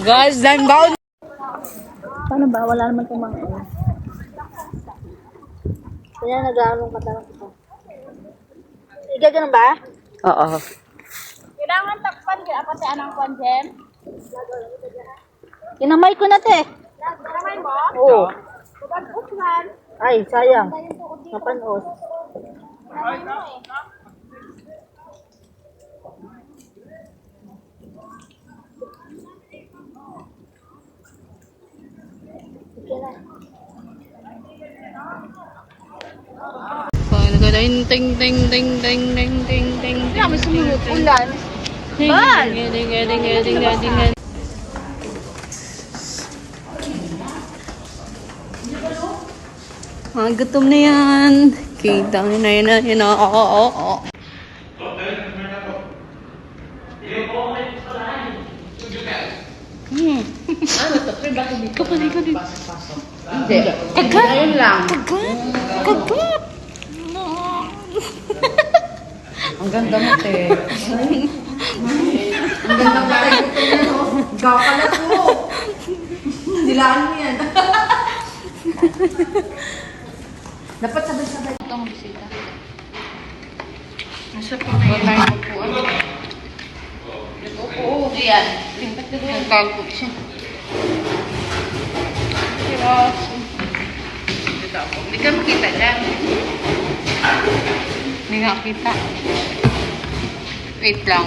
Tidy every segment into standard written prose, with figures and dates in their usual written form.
Guys, dahil baon. Paano ba? Wala naman itong mga ano. Kaya nag-aalong ka talaga ito. Igaganon ba? Oo. Kailangan takpan kaya pati anang kwanjem. Kinamay ko na te. Kinamay mo? Oo. Ay, sayang. Napanos. Ting ting ting ting ting ting ting ting. Kaya may sumunod ulan. Bal! Gutom na yan. Kita na yan. Oo. Ano to? Pre, bakit dito? Kapali ka dito. Hindi. Kagat? Ayun lang. Kagat. Ang ganda mo, te. Ang ganda mo, te. Gakalat mo. Nilaan mo yan. Dapat sabay-sabay. Itong bisita. Nasa po na yun. Oo, yan. Nagkago siya. Cheers. Hindi ka makita dyan. Hindi nga kita. Wait lang.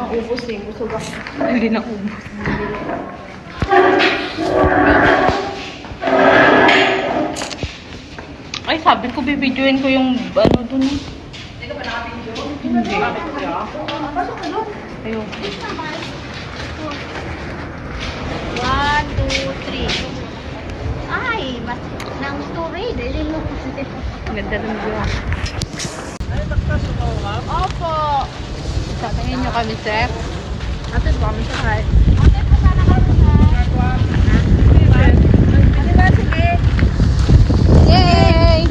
Ubus eh. Busog ako. Hindi na ubos. Ay, sabi ko, bibidyoin ko yung ano dun. Hindi ka ba nakapinjo? Hindi. Pasok ka doon. Ayun. 1, 2, 3. Ay, mas nang story. Dahil mo kasi. Ganda ng view. Opo. Sabihin nyo kami, Chef. Ate, kami sa kahit. Ate, pasana ka sa sige. Yay!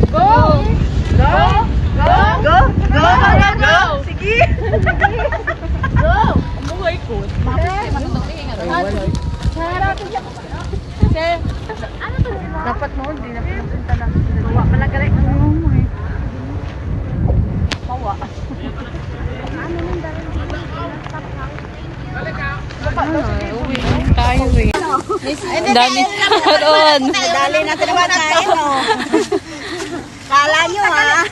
Go! Go! Go! Go! Go! Go! Sige! Go! Buhay ko. Ano to? Dapat mo, hindi na pinapunta lang. Mawa pala galing. Mawa. Uwi tayo eh. Ang dami doon. Dali natin naman tayo, no? Kala nyo, ha?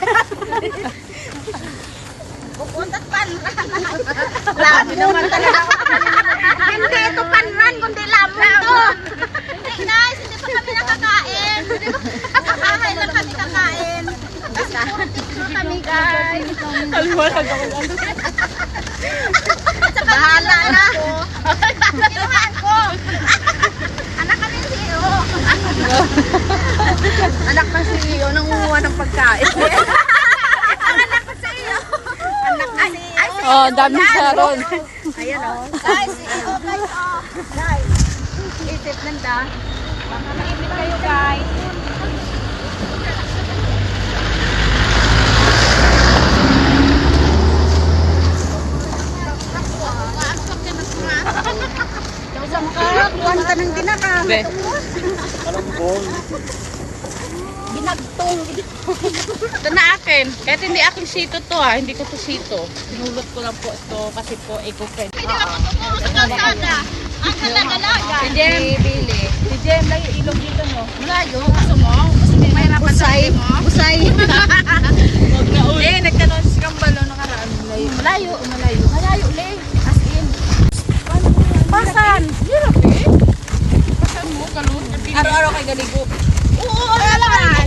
Pupunta't panran. Labi naman talaga. Hindi ito panran, kundi lamon to. Hindi, guys. Hindi pa kami nakakain. Kakain lang kami kakain. Kasi puro kami, guys. Alwalag ako. Bahala na. Kinuhaan ko. Anak kami ng CEO. Anak ng CEO, nangunguha ng pagkain. Ang anak ko sa iyo. Anak ng CEO. Oh, dami Sharon. Ayan o. Guys, CEO guys. Guys, isip nanda. Baka naibig kayo guys. Kuhan ka ng ginakam. Be. Binagtong. Ito na akin. Kahit hindi aking sito to ha. Hindi ko to sito. Sinulot ko lang po ito kasi po eco-friend. Pwede ka patutungo sa kalsada. Ang dalaga. Si Jem. Bili. Si Jem, layo ilog dito no. Malayo. Gusto mo? May napasay mo? Usay. Huwag na ulit. Nagkaroon si Kambalo nakaraan. Malayo. Malayo. Malayo, le. As in. Pasan? Pasan mo, kalun. Araw-araw kay galigo. Oo, naman.